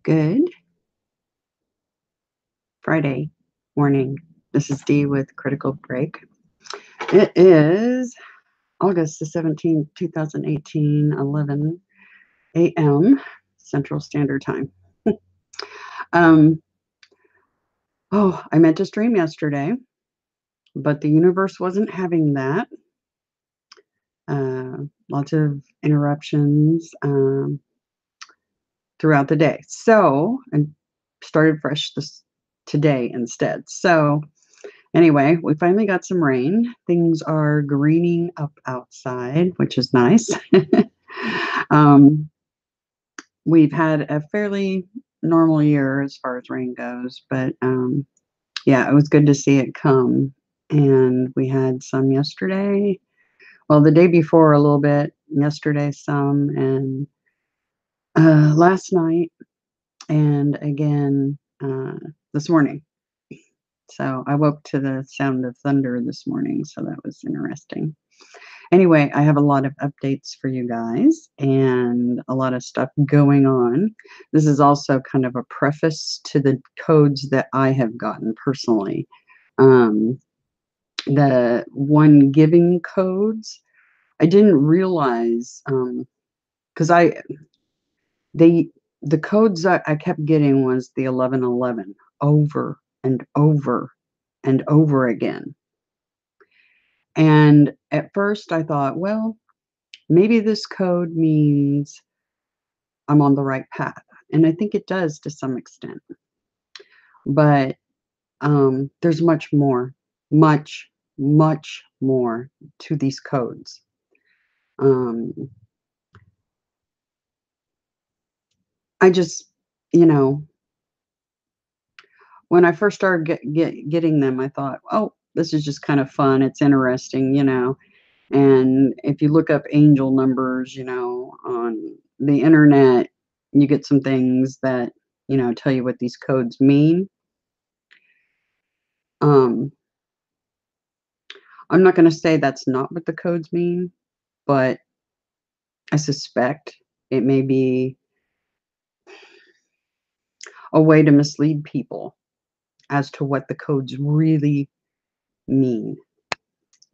Good Friday morning. This is Dee with Critical Break. It is August the 17th, 2018, 11 a.m. Central Standard Time. um, I meant to stream yesterday, but the universe wasn't having that. Lots of interruptions throughout the day. So, and started fresh today instead. So, anyway, we finally got some rain. Things are greening up outside, which is nice. um, we've had a fairly normal year as far as rain goes, but yeah, it was good to see it come. And we had some yesterday. Well, the day before a little bit, yesterday some, and last night, and again this morning. So I woke to the sound of thunder this morning, so that was interesting. Anyway, I have a lot of updates for you guys and a lot of stuff going on. This is also kind of a preface to the codes that I have gotten personally. Um, the one giving codes, I didn't realize because they the codes that I kept getting was the 1111 over and over and over again. And at first I thought, well, maybe this code means I'm on the right path. And I think it does to some extent. But there's much more, much, much more to these codes. Um, I just, you know, when I first started getting them, I thought, oh, this is just kind of fun. It's interesting, And if you look up angel numbers, on the internet, you get some things that, tell you what these codes mean. Um, I'm not going to say that's not what the codes mean, but I suspect it may be a way to mislead people as to what the codes really mean.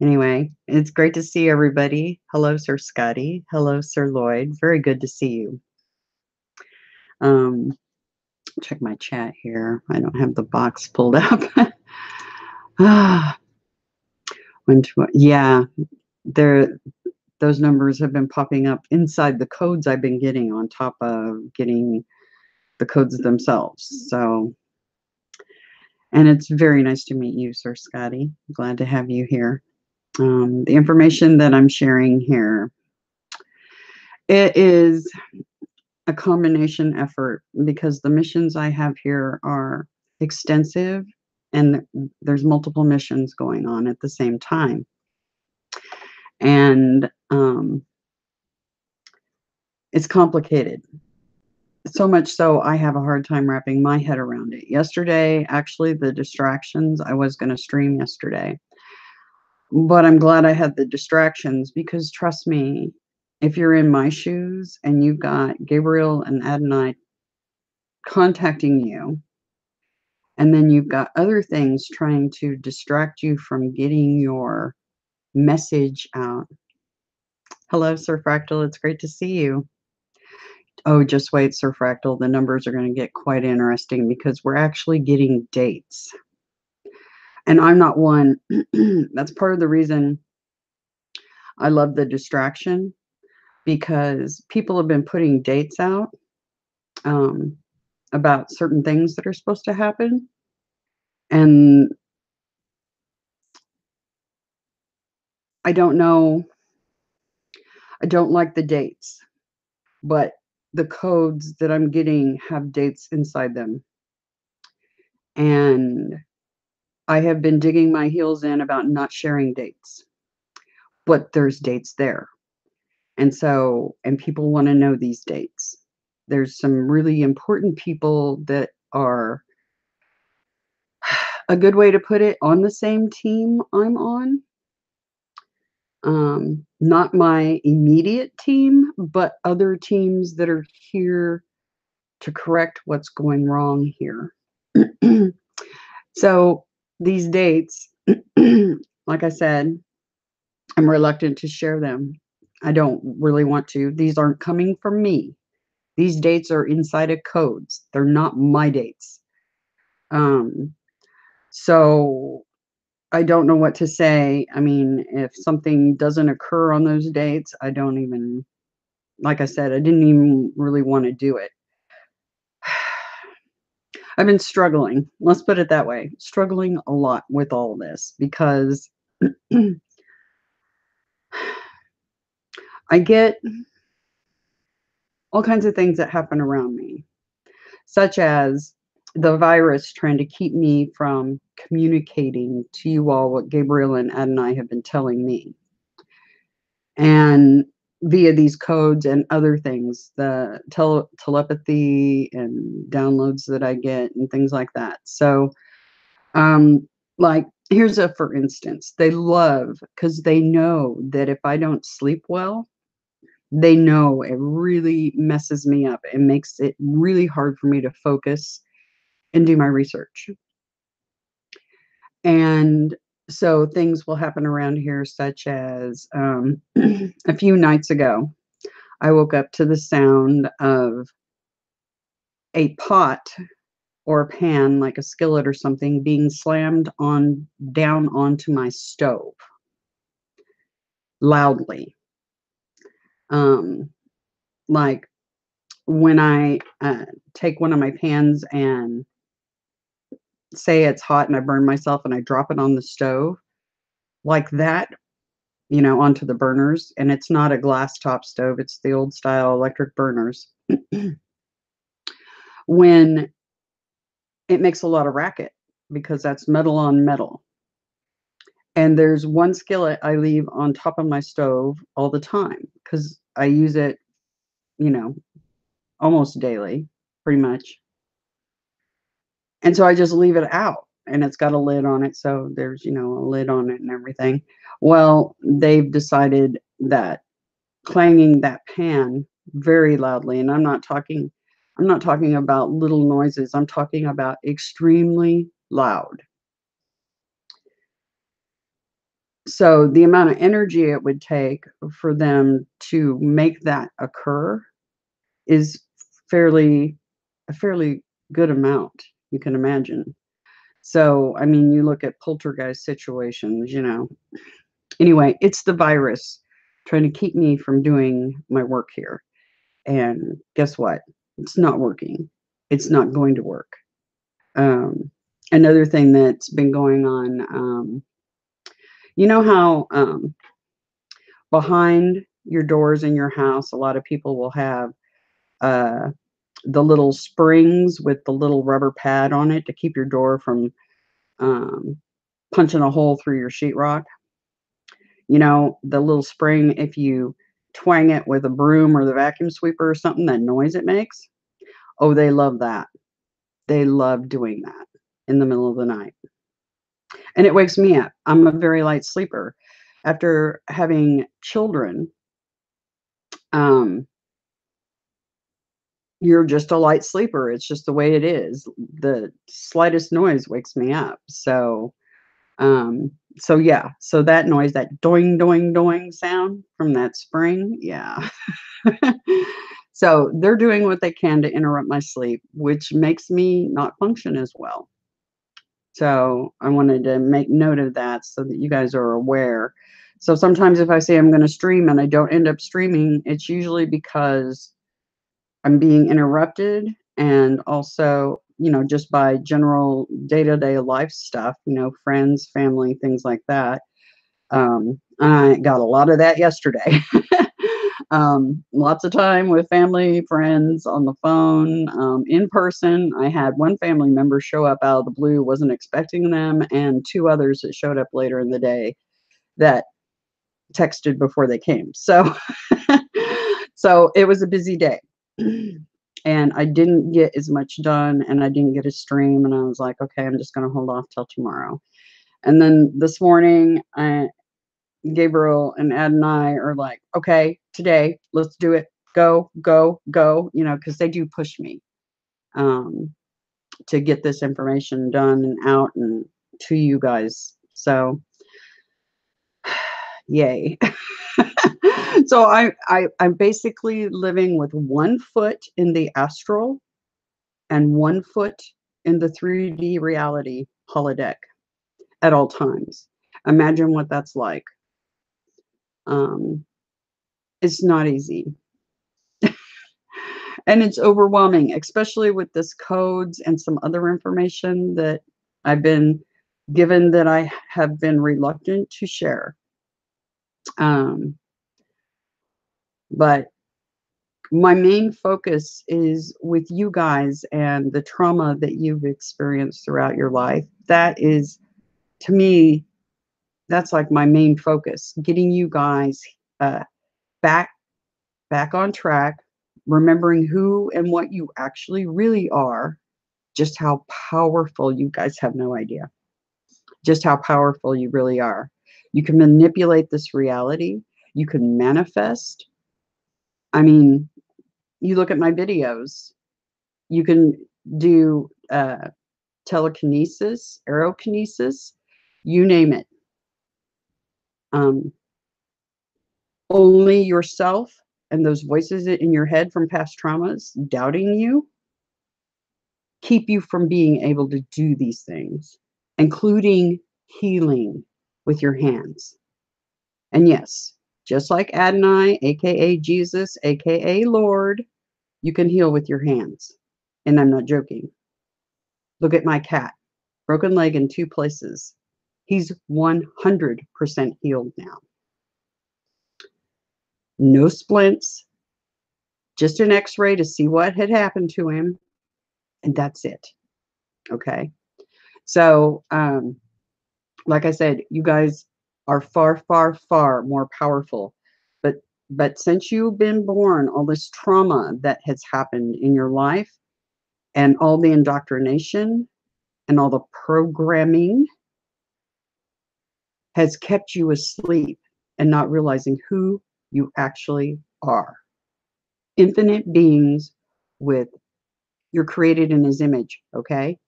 Anyway, it's great to see everybody. Hello, Sir Scotty. Hello, Sir Lloyd. Very good to see you. Check my chat here. I don't have the box pulled up. Yeah, those numbers have been popping up inside the codes I've been getting on top of getting the codes themselves. So, and it's very nice to meet you, Sir Scotty. Glad to have you here. The information that I'm sharing here, it is a combination effort because the missions I have here are extensive and there's multiple missions going on at the same time. And it's complicated. So much so I have a hard time wrapping my head around it. Yesterday, actually, the distractions, I was going to stream yesterday, but I'm glad I had the distractions because trust me, if you're in my shoes and you've got Gabriel and Adonai contacting you, and then you've got other things trying to distract you from getting your message out. Hello, Sir Fractal. It's great to see you. Oh, just wait, Sir Fractal. The numbers are going to get quite interesting because we're actually getting dates. And I'm not one. That's part of the reason I love the distraction because people have been putting dates out about certain things that are supposed to happen. And I don't know. I don't like the dates, but the codes that I'm getting have dates inside them. And I have been digging my heels in about not sharing dates, but there's dates there. And people want to know these dates. There's some really important people that are, a good way to put it, on the same team I'm on. Not my immediate team, but other teams that are here to correct what's going wrong here. So these dates, like I said, I'm reluctant to share them. I don't really want to. These aren't coming from me. These dates are inside of codes. They're not my dates. Um, so I don't know what to say. I mean, if something doesn't occur on those dates, I don't even, like I said, I didn't even really want to do it. I've been struggling. Let's put it that way. Struggling a lot with all this because I get all kinds of things that happen around me, such as the virus trying to keep me from communicating to you all what Gabriel and Ed and I have been telling me. And via these codes and other things, the telepathy and downloads that I get and things like that. So, like, here's a for instance. They love because they know that if I don't sleep well, they know it really messes me up. It makes it really hard for me to focus and do my research. And so things will happen around here, such as a few nights ago, I woke up to the sound of a pot or a pan, like a skillet or something, being slammed on down onto my stove loudly. Um, like when I take one of my pans and say it's hot and I burn myself and I drop it on the stove, like that, onto the burners. And it's not a glass top stove, it's the old style electric burners. When it makes a lot of racket because that's metal on metal. And there's one skillet I leave on top of my stove all the time because I use it, you know, almost daily, pretty much. And so I just leave it out and it's got a lid on it. So there's, a lid on it and everything. Well, they've decided that clanging that pan very loudly, and I'm not talking about little noises. I'm talking about extremely loud. So the amount of energy it would take for them to make that occur is fairly a fairly good amount, you can imagine. So, I mean, you look at poltergeist situations. Anyway, it's the virus trying to keep me from doing my work here. And guess what? It's not working. It's not going to work. Um, Another thing that's been going on, you know how behind your doors in your house, a lot of people will have uh, the little springs with the little rubber pad on it to keep your door from um, punching a hole through your sheetrock. The little spring, if you twang it with a broom or the vacuum sweeper or something, that noise it makes. Oh, they love that. They love doing that in the middle of the night. And it wakes me up. I'm a very light sleeper. After having children, um, you're just a light sleeper. It's just the way it is. The slightest noise wakes me up. Um, so yeah, so that noise, that doing, doing, doing sound from that spring, yeah. So they're doing what they can to interrupt my sleep, which makes me not function as well. So I wanted to make note of that so that you guys are aware. So sometimes if I say I'm going to stream and I don't end up streaming, it's usually because I'm being interrupted and also, just by general day-to-day life stuff, friends, family, things like that. I got a lot of that yesterday. Lots of time with family, friends on the phone, in person. I had one family member show up out of the blue, wasn't expecting them, and two others that showed up later in the day that texted before they came. So, so it was a busy day. And I didn't get as much done and I didn't get a stream. And I was like, okay, I'm just going to hold off till tomorrow. And then this morning, Gabriel and Ed and I are like, okay, today, let's do it. Go, go, go, because they do push me. to get this information done and out and to you guys. So, yay. So I'm basically living with 1 foot in the astral and 1 foot in the 3D reality holodeck at all times. Imagine what that's like. It's not easy. And it's overwhelming, especially with this codes and some other information that I've been given that I have been reluctant to share. But my main focus is with you guys and the trauma that you've experienced throughout your life. That is, to me, that's like my main focus, getting you guys back on track, remembering who and what you actually really are, just how powerful. You guys have no idea just how powerful you really are. You can manipulate this reality. You can manifest. I mean, you look at my videos, you can do telekinesis, aerokinesis, you name it. Only yourself and those voices in your head from past traumas doubting you keep you from being able to do these things, including healing with your hands. And yes, just like Adonai, aka Jesus, aka Lord, you can heal with your hands. And I'm not joking. Look at my cat, broken leg in 2 places. He's 100% healed now. No splints, just an x-ray to see what had happened to him. And that's it. Okay. So, like I said, you guys are far, far, far more powerful. But since you've been born, all this trauma that has happened in your life and all the indoctrination and all the programming has kept you asleep and not realizing who you actually are. Infinite beings you're created in his image, okay?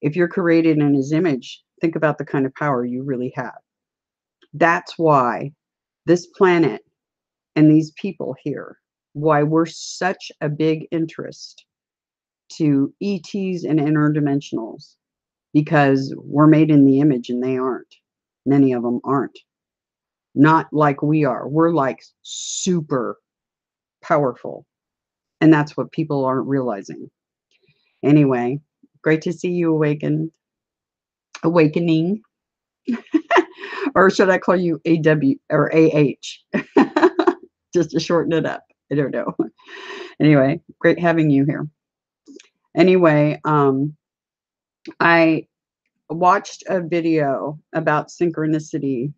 If you're created in his image, think about the kind of power you really have. That's why this planet and these people here, why we're such a big interest to ETs and interdimensionals, because we're made in the image and they aren't. Many of them aren't. Not like we are. We're like super powerful. And that's what people aren't realizing. Anyway, great to see you awakening. Or should I call you AW or AH? Just to shorten it up. I don't know. Anyway, great having you here. Anyway, I watched a video about synchronicity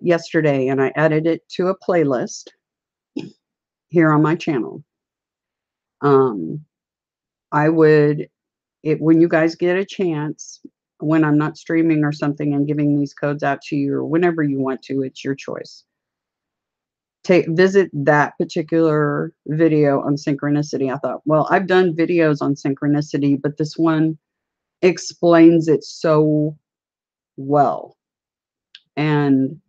yesterday, and I added it to a playlist here on my channel. I would, when you guys get a chance, when I'm not streaming or something and giving these codes out to you, or whenever you want to, it's your choice. Visit that particular video on synchronicity. I thought, well, I've done videos on synchronicity, but this one explains it so well. And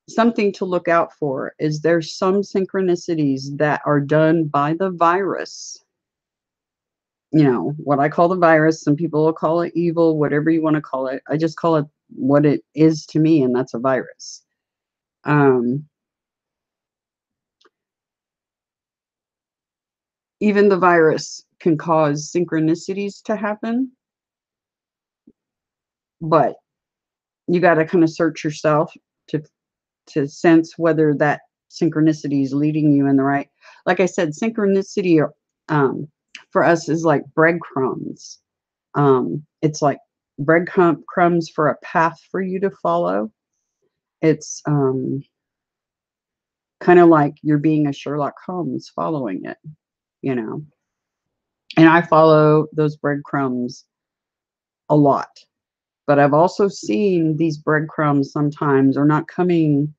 something to look out for is there's some synchronicities that are done by the virus. You know, what I call the virus, some people will call it evil, whatever you want to call it. I just call it what it is to me, and that's a virus. Even the virus can cause synchronicities to happen, but you got to kind of search yourself to sense whether that synchronicity is leading you in the right. Like I said, synchronicity for us is like breadcrumbs. It's like breadcrumbs for a path for you to follow. It's kind of like you're being a Sherlock Holmes following it, you know. And I follow those breadcrumbs a lot. But I've also seen these breadcrumbs sometimes are not coming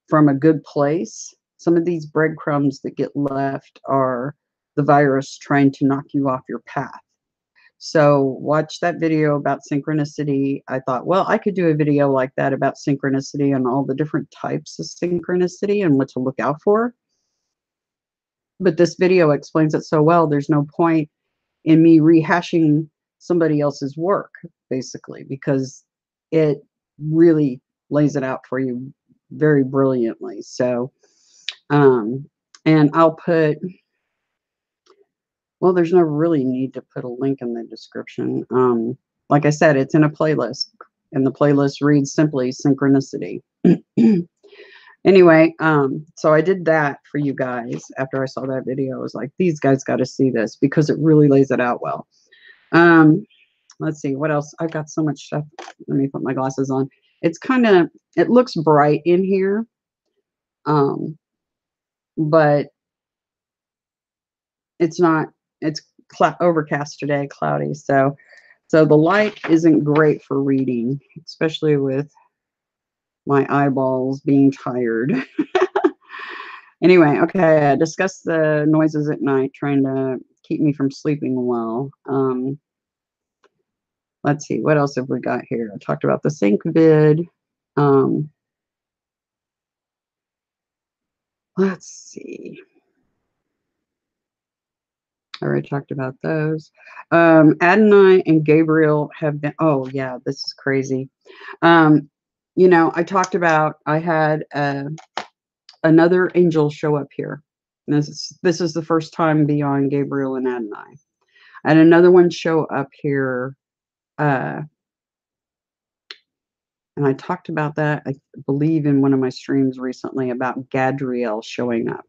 from a good place. some of these breadcrumbs that get left are the virus trying to knock you off your path. So watch that video about synchronicity. I thought, well, I could do a video like that about synchronicity and all the different types of synchronicity and what to look out for. But this video explains it so well, there's no point in me rehashing somebody else's work, basically, because it really lays it out for you very brilliantly. So, and I'll put, well, there's no really need to put a link in the description. Like I said, it's in a playlist, and the playlist reads simply Synchronicity. Anyway, so I did that for you guys after I saw that video. I was like, these guys got to see this because it really lays it out well. Let's see, what else? I've got so much stuff. Let me put my glasses on. It's kind of, it looks bright in here, but it's not, it's overcast today, cloudy. So the light isn't great for reading, especially with my eyeballs being tired. Anyway, okay, I discussed the noises at night, trying to keep me from sleeping well. Let's see, what else have we got here? I talked about the sync vid. Let's see. I already talked about those. Adonai and Gabriel have been, oh yeah, this is crazy. You know, I talked about, I had another angel show up here. This is the first time beyond Gabriel and Adonai. I had another one show up here. And I talked about that, I believe, in one of my streams recently about Gadriel showing up.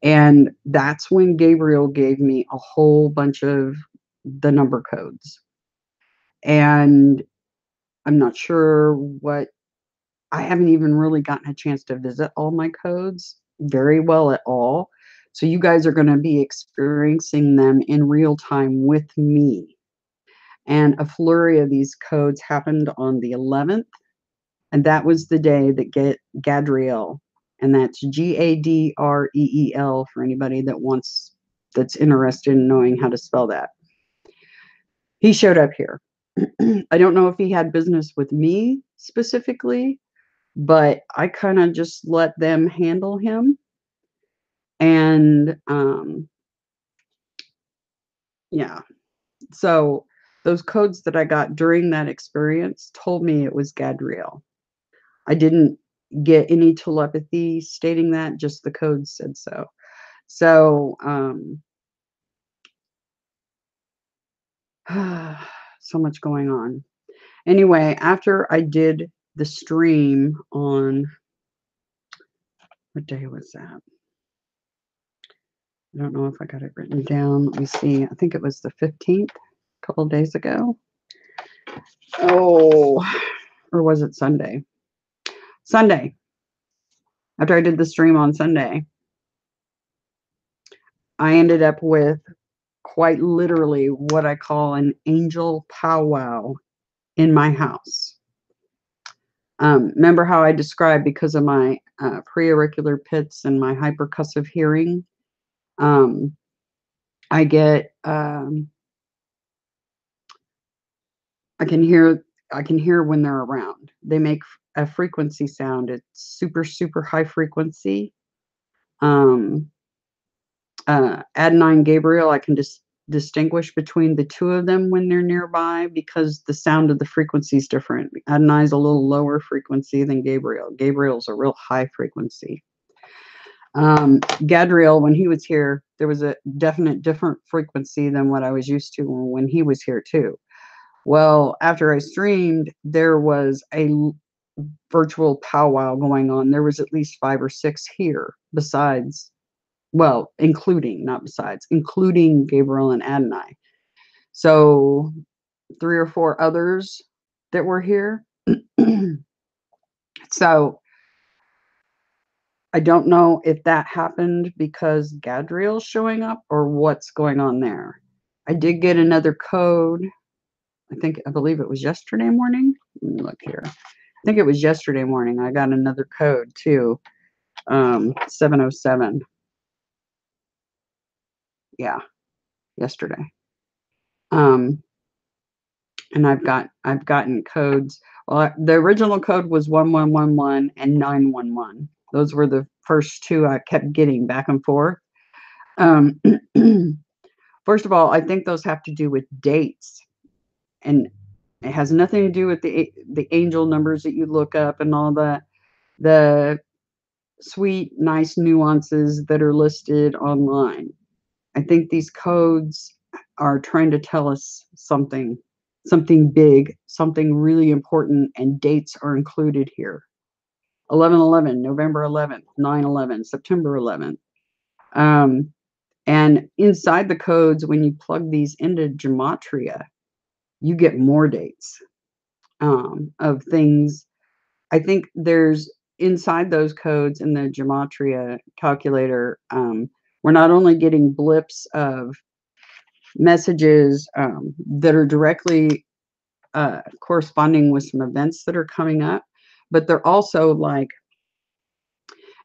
And that's when Gabriel gave me a whole bunch of the number codes. And I'm not sure what, I haven't even really gotten a chance to visit all my codes very well at all. So you guys are going to be experiencing them in real time with me. And a flurry of these codes happened on the 11th. And that was the day that Gadriel, and that's Gadreel for anybody that's interested in knowing how to spell that. He showed up here. I don't know if he had business with me specifically, but I kind of just let them handle him. And yeah, so those codes that I got during that experience told me it was Gadriel. I didn't get any telepathy stating that, just the code said so. So, so much going on. Anyway, after I did the stream on, what day was that? I don't know if I got it written down. Let me see. I think it was the 15th, a couple of days ago. Oh, or was it Sunday? Sunday. After I did the stream on Sunday, I ended up with quite literally what I call an angel powwow in my house. Remember how I described, because of my preauricular pits and my hypercussive hearing, I get, I can hear when they're around. They make a frequency sound. It's super, super high frequency. Adonai and Gabriel, I can just distinguish between the two of them when they're nearby, because the sound of the frequency is different. Adonai's a little lower frequency than Gabriel. Gabriel's a real high frequency. Gadriel, when he was here, there was a definite different frequency than what I was used to when he was here too. Well, after I streamed, there was a virtual powwow going on. There was at least 5 or 6 here, besides, well, including, not besides, including Gabriel and Adonai. So 3 or 4 others that were here. So I don't know if that happened because Gadriel's showing up or what's going on there. I did get another code. I believe it was yesterday morning. Let me look here. I think it was yesterday morning. I got another code too. 7:07. Yeah, yesterday. Um, and I've gotten codes. Well, the original code was 1111 and 911. Those were the first two I kept getting back and forth. Um, first of all, I think those have to do with dates, and it has nothing to do with the angel numbers that you look up and all the sweet, nice nuances that are listed online. I think these codes are trying to tell us something big, something really important, and dates are included here. 11/11, November 11th, 9/11, September 11th. And inside the codes, when you plug these into gematria, you get more dates of things. I think there's inside those codes in the gematria calculator, we're not only getting blips of messages that are directly corresponding with some events that are coming up, but they're also like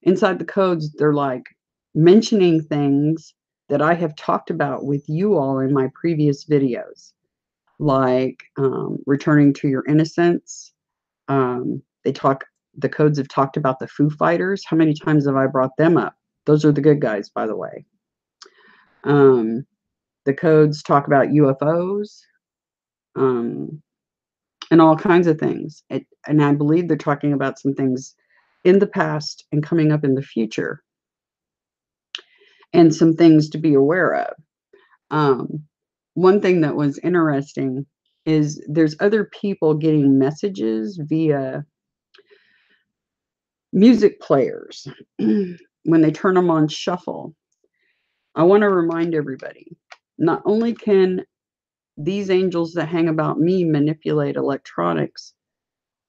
inside the codes, they're like mentioning things that I have talked about with you all in my previous videos, like returning to your innocence. The codes have talked about the Foo Fighters. How many times have I brought them up? Those are the good guys, by the way. The codes talk about UFOs. And all kinds of things. And I believe they're talking about some things in the past and coming up in the future, and some things to be aware of. One thing that was interesting is there's other people getting messages via music players when they turn them on shuffle. I want to remind everybody, not only can these angels that hang about me manipulate electronics,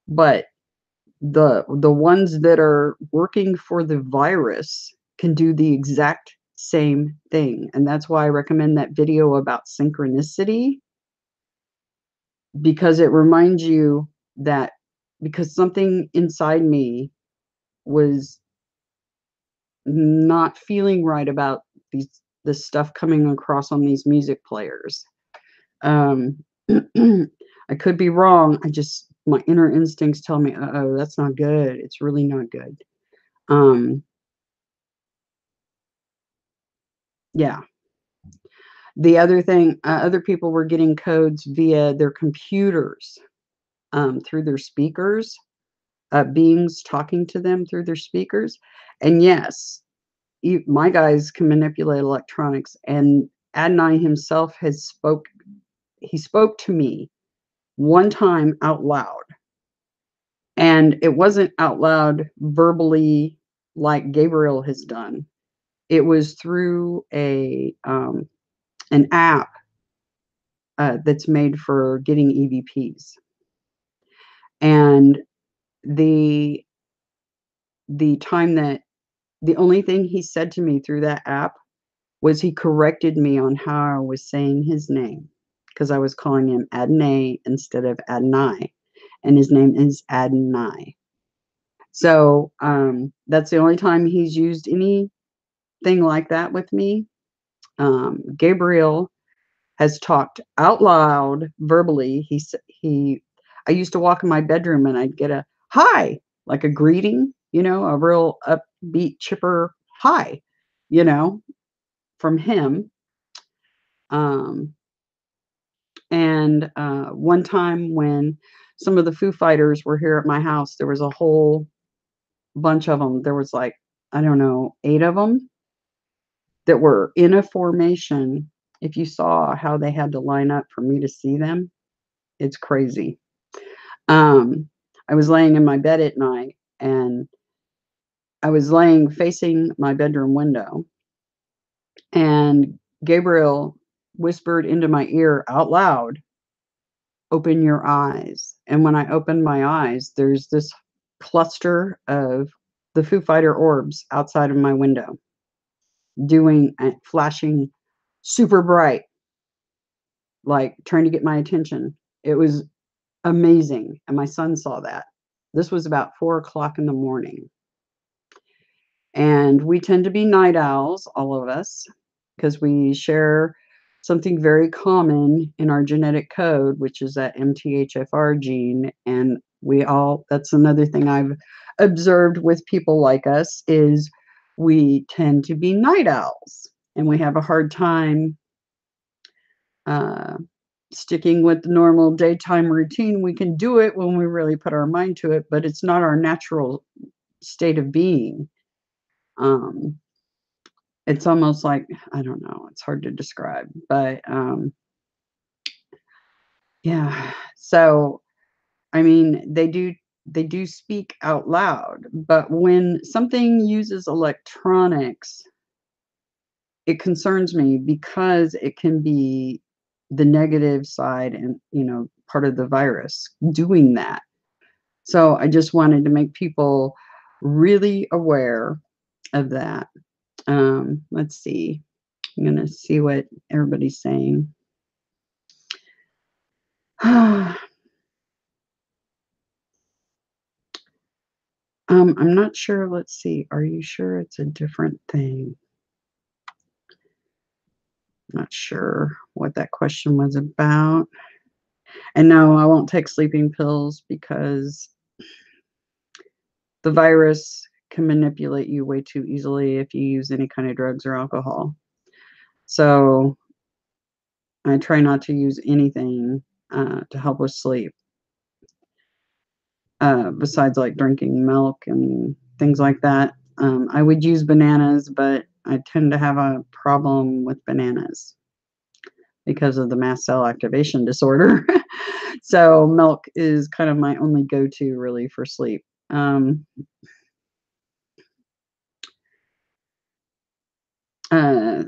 but the ones that are working for the virus can do the exact same thing. And that's why I recommend that video about synchronicity, because it reminds you that because something inside me was not feeling right about this stuff coming across on these music players. I could be wrong. My inner instincts tell me, uh-oh, that's not good. It's really not good. Yeah. The other thing, other people were getting codes via their computers, through their speakers, beings talking to them through their speakers. And yes, my guys can manipulate electronics. And Adonai himself he spoke to me one time out loud. And it wasn't out loud verbally like Gabriel has done. It was through an app that's made for getting EVPs. And the time that the only thing he said to me through that app was he corrected me on how I was saying his name, because I was calling him Adonai instead of Adonai, and his name is Adonai. So that's the only time he's used anything like that with me. Gabriel has talked out loud verbally. I used to walk in my bedroom and I'd get a hi, like a greeting, a real upbeat, chipper hi, from him. And one time when some of the Foo Fighters were here at my house, there was a whole bunch of them. There was like, I don't know, 8 of them that were in a formation. If you saw how they had to line up for me to see them, it's crazy. I was laying in my bed at night, and I was laying facing my bedroom window, and Gabriel whispered into my ear out loud, "Open your eyes." And when I opened my eyes, there's this cluster of the Foo Fighter orbs outside of my window, doing flashing super bright, like trying to get my attention. It was amazing. And my son saw that. This was about 4 o'clock in the morning. And we tend to be night owls, all of us, because we share something very common in our genetic code, which is that MTHFR gene. And that's another thing I've observed with people like us is we tend to be night owls, and we have a hard time uh, sticking with the normal daytime routine. We can do it when we really put our mind to it, but it's not our natural state of being. Um, it's almost like, I don't know, it's hard to describe, but yeah. So, I mean, they do speak out loud, but when something uses electronics, it concerns me because it can be the negative side and, part of the virus doing that. So I just wanted to make people really aware of that. Let's see. I'm going to see what everybody's saying. I'm not sure. Let's see. Are you sure it's a different thing? Not sure what that question was about. And no, I won't take sleeping pills because the virus can manipulate you way too easily if you use any kind of drugs or alcohol. So I try not to use anything to help with sleep, besides like drinking milk and things like that. I would use bananas, but I tend to have a problem with bananas because of the mast cell activation disorder. So milk is kind of my only go-to really for sleep.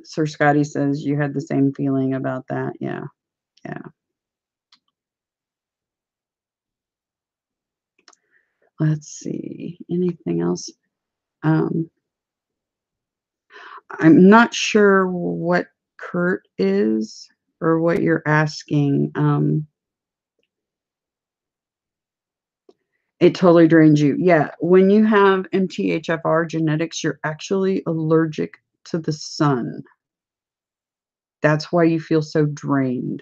Sir Scotty says you had the same feeling about that. Yeah, yeah. Let's see. Anything else? Um, I'm not sure what Kurt is or what you're asking. It totally drains you. Yeah, when you have MTHFR genetics, you're actually allergic to the sun. That's why you feel so drained.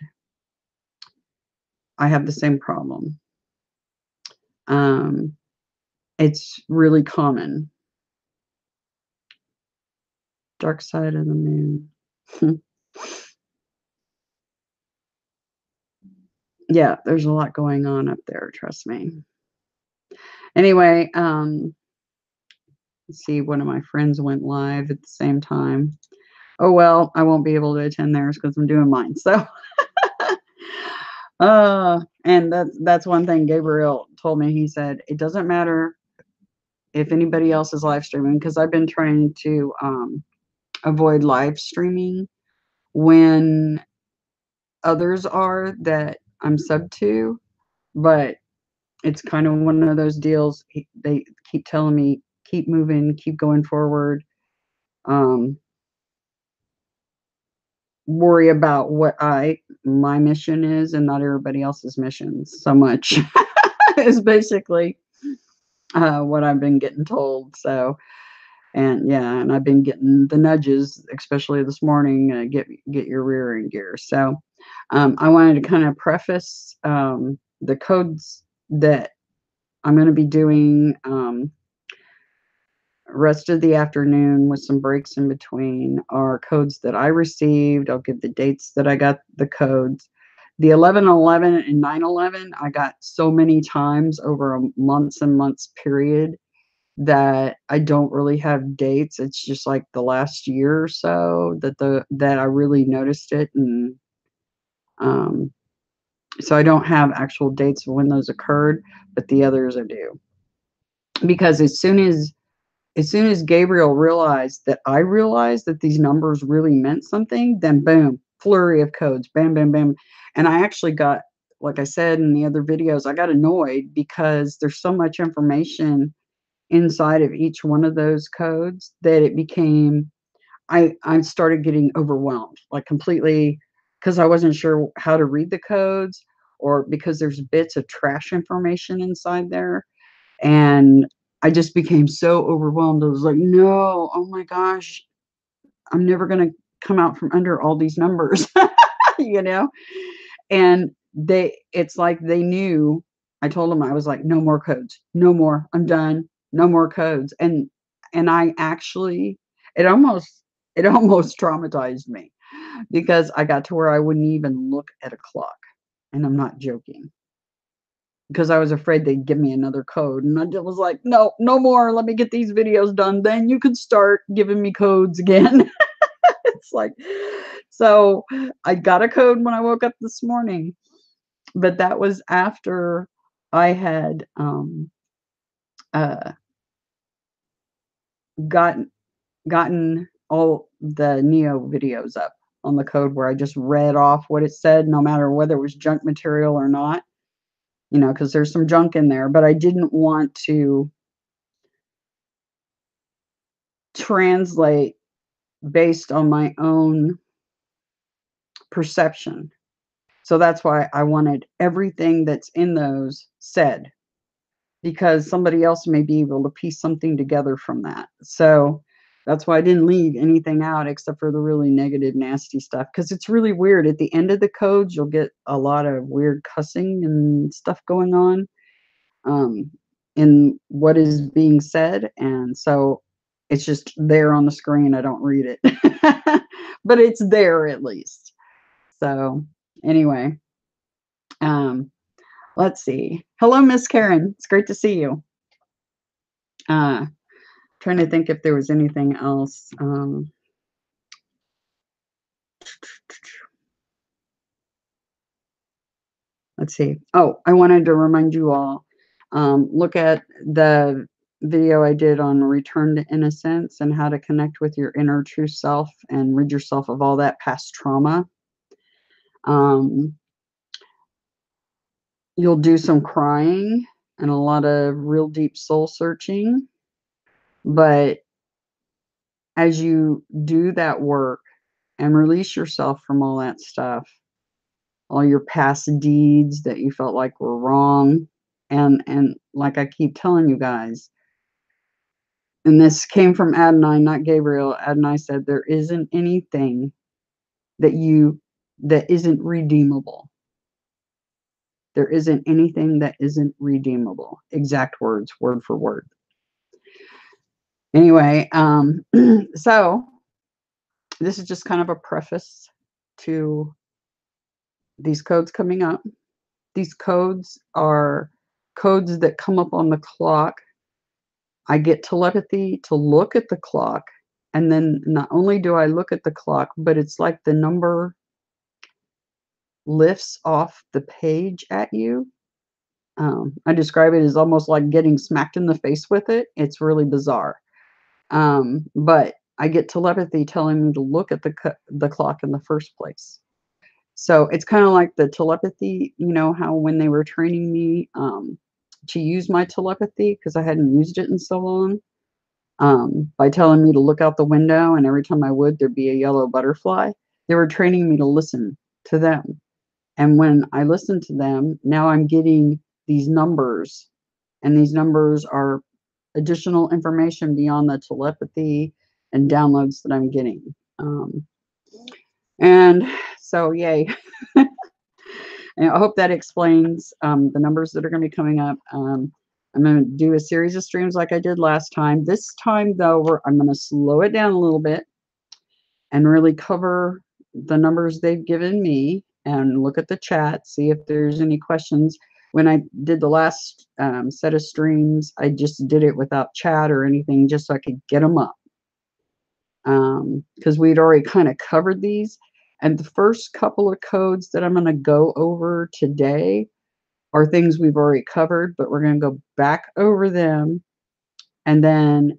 I have the same problem. Um, it's really common. Dark side of the moon. Yeah, there's a lot going on up there, trust me. Anyway, let's see, one of my friends went live at the same time. Oh well, I won't be able to attend theirs because I'm doing mine. So and that's one thing Gabriel told me. He said it doesn't matter if anybody else is live streaming, because I've been trying to avoid live streaming when others are that I'm sub to, but it's kind of one of those deals. They keep telling me, keep moving, keep going forward. Worry about what my mission is and not everybody else's missions so much is basically what I've been getting told. So, and yeah, and I've been getting the nudges, especially this morning, get your rear in gear. So, I wanted to kind of preface the codes that I'm going to be doing rest of the afternoon with some breaks in between are codes that I received. I'll give the dates that I got the codes. The 11/11 and 9/11, I got so many times over a months and months period that I don't really have dates. It's just like the last year or so that I really noticed it, and um, so I don't have actual dates of when those occurred, but the others I do, because as soon as Gabriel realized that these numbers really meant something, then boom, flurry of codes, bam, bam, bam. And I actually got, like I said in the other videos, I got annoyed because there's so much information inside of each one of those codes that it became, I started getting overwhelmed, like completely, because I wasn't sure how to read the codes, or because there's bits of trash information inside there. And I just became so overwhelmed. I was like, no, oh my gosh, I'm never going to come out from under all these numbers, you know? And it's like they knew. I told them, I was like, no more codes, no more, I'm done, no more codes. And I actually, it almost, it almost traumatized me because I got to where I wouldn't even look at a clock. And I'm not joking because I was afraid they'd give me another code. And I just was like, no, no more. Let me get these videos done. Then you can start giving me codes again. It's like, so I got a code when I woke up this morning, but that was after I had uh, gotten all the Neo videos up on the code where I just read off what it said, no matter whether it was junk material or not, you know, because there's some junk in there, but I didn't want to translate based on my own perception. So that's why I wanted everything that's in those said, because somebody else may be able to piece something together from that. So that's why I didn't leave anything out except for the really negative, nasty stuff. Because it's really weird. At the end of the codes, you'll get a lot of weird cussing and stuff going on in what is being said. And so it's just there on the screen. I don't read it, but it's there at least. So anyway, um, let's see. Hello, Miss Karen. It's great to see you. Trying to think if there was anything else. Let's see. Oh, I wanted to remind you all, look at the video I did on return to innocence and how to connect with your inner true self and rid yourself of all that past trauma. You'll do some crying and a lot of real deep soul searching. But as you do that work and release yourself from all that stuff, all your past deeds that you felt like were wrong, and like I keep telling you guys, and this came from Adonai, not Gabriel. Adonai said there isn't anything that isn't redeemable. There isn't anything that isn't redeemable. Exact words, word for word. Anyway, so this is just kind of a preface to these codes coming up. These codes are codes that come up on the clock. I get telepathy to look at the clock, and then not only do I look at the clock, but it's like the number lifts off the page at you. I describe it as almost like getting smacked in the face with it. It's really bizarre. But I get telepathy telling me to look at the clock in the first place. So it's kind of like the telepathy, you know, how when they were training me to use my telepathy, because I hadn't used it in so long, by telling me to look out the window, and every time I would, there'd be a yellow butterfly. They were training me to listen to them. And when I listen to them, now I'm getting these numbers, and these numbers are additional information beyond the telepathy and downloads that I'm getting. And so, yay. And I hope that explains the numbers that are going to be coming up. I'm going to do a series of streams like I did last time. This time, though, I'm going to slow it down a little bit and really cover the numbers they've given me and look at the chat, see if there's any questions. When I did the last set of streams, I just did it without chat or anything, just so I could get them up. Because we'd already kind of covered these. And the first couple of codes that I'm going to go over today are things we've already covered, but we're going to go back over them and then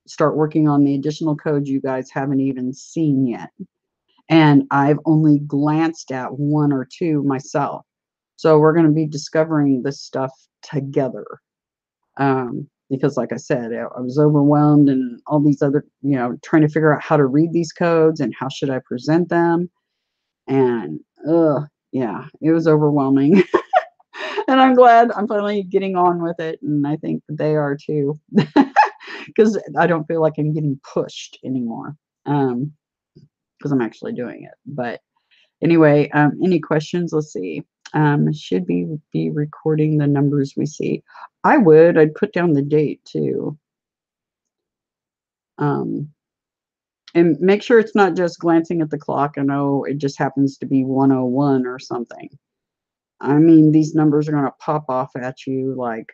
start working on the additional codes you guys haven't even seen yet. And I've only glanced at one or two myself. So we're going to be discovering this stuff together. Because like I said, I was overwhelmed and all these other, you know, trying to figure out how to read these codes and how should I present them. And yeah, it was overwhelming. And I'm glad I'm finally getting on with it, and I think they are too, because I don't feel like I'm getting pushed anymore, because I'm actually doing it. But anyway, any questions? Let's see. Should be recording the numbers we see. I'd put down the date too. And make sure it's not just glancing at the clock and, oh, it just happens to be 101 or something. I mean, these numbers are going to pop off at you like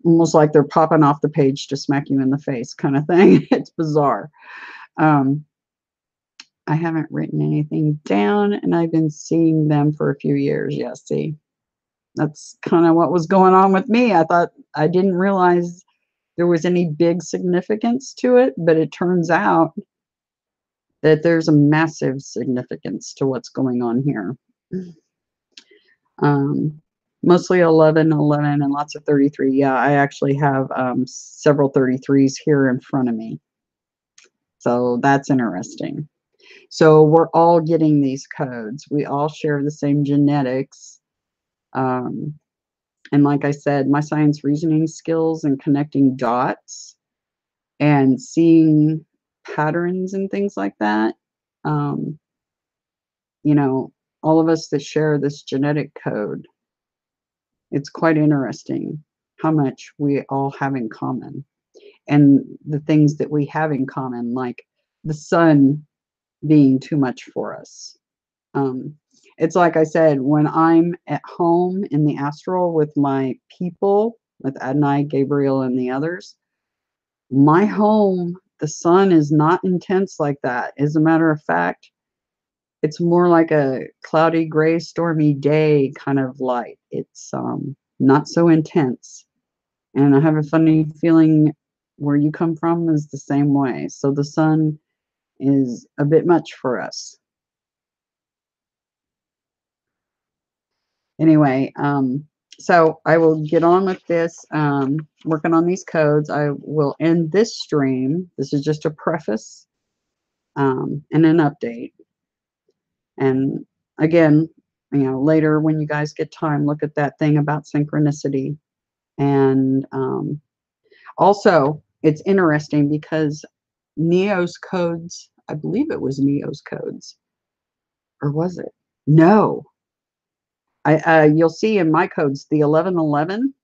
almost like they're popping off the page to smack you in the face kind of thing. It's bizarre. I haven't written anything down, and I've been seeing them for a few years. Yeah, see, that's kind of what was going on with me. I didn't realize there was any big significance to it, but it turns out that there's a massive significance to what's going on here. Mostly 11, 11, and lots of 33. Yeah, I actually have several 33s here in front of me. So that's interesting. So we're all getting these codes. We all share the same genetics. And like I said, my science reasoning skills and connecting dots and seeing patterns and things like that, you know, all of us that share this genetic code, it's quite interesting how much we all have in common, and the things that we have in common, like the sun being too much for us. It's like I said, when I'm at home in the astral with my people, with Adonai, Gabriel, and the others, my home, the sun is not intense like that. As a matter of fact, it's more like a cloudy, gray, stormy day kind of light. It's not so intense. And I have a funny feeling where you come from is the same way. So the sun is a bit much for us. Anyway, so I will get on with this, working on these codes. I will end this stream. This is just a preface and an update. And again, later when you guys get time, look at that thing about synchronicity. And also, it's interesting because Neo's codes, I believe it was Neo's codes, or was it? No. You'll see in my codes the 1111,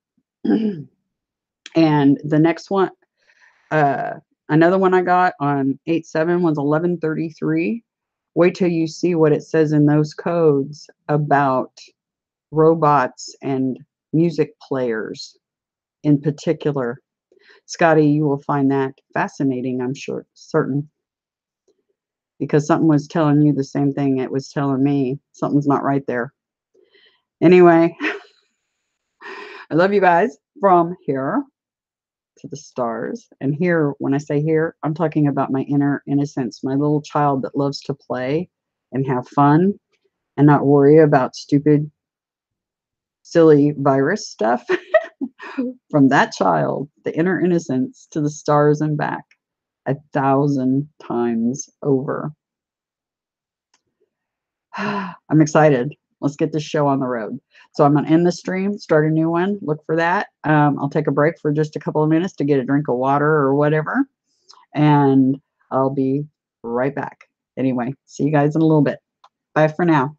and the next one, another one I got on 87 was 1133. Wait till you see what it says in those codes about robots and music players in particular. Scotty, you will find that fascinating, I'm sure, certain, because something was telling you the same thing it was telling me. Something's not right there. Anyway, I love you guys from here to the stars. And here, when I say here, I'm talking about my inner innocence, my little child that loves to play and have fun and not worry about stupid, silly virus stuff. From that child, the inner innocence, to the stars and back 1,000 times over. I'm excited. Let's get this show on the road. So I'm going to end the stream, start a new one. Look for that. I'll take a break for just a couple of minutes to get a drink of water or whatever. And I'll be right back. Anyway, see you guys in a little bit. Bye for now.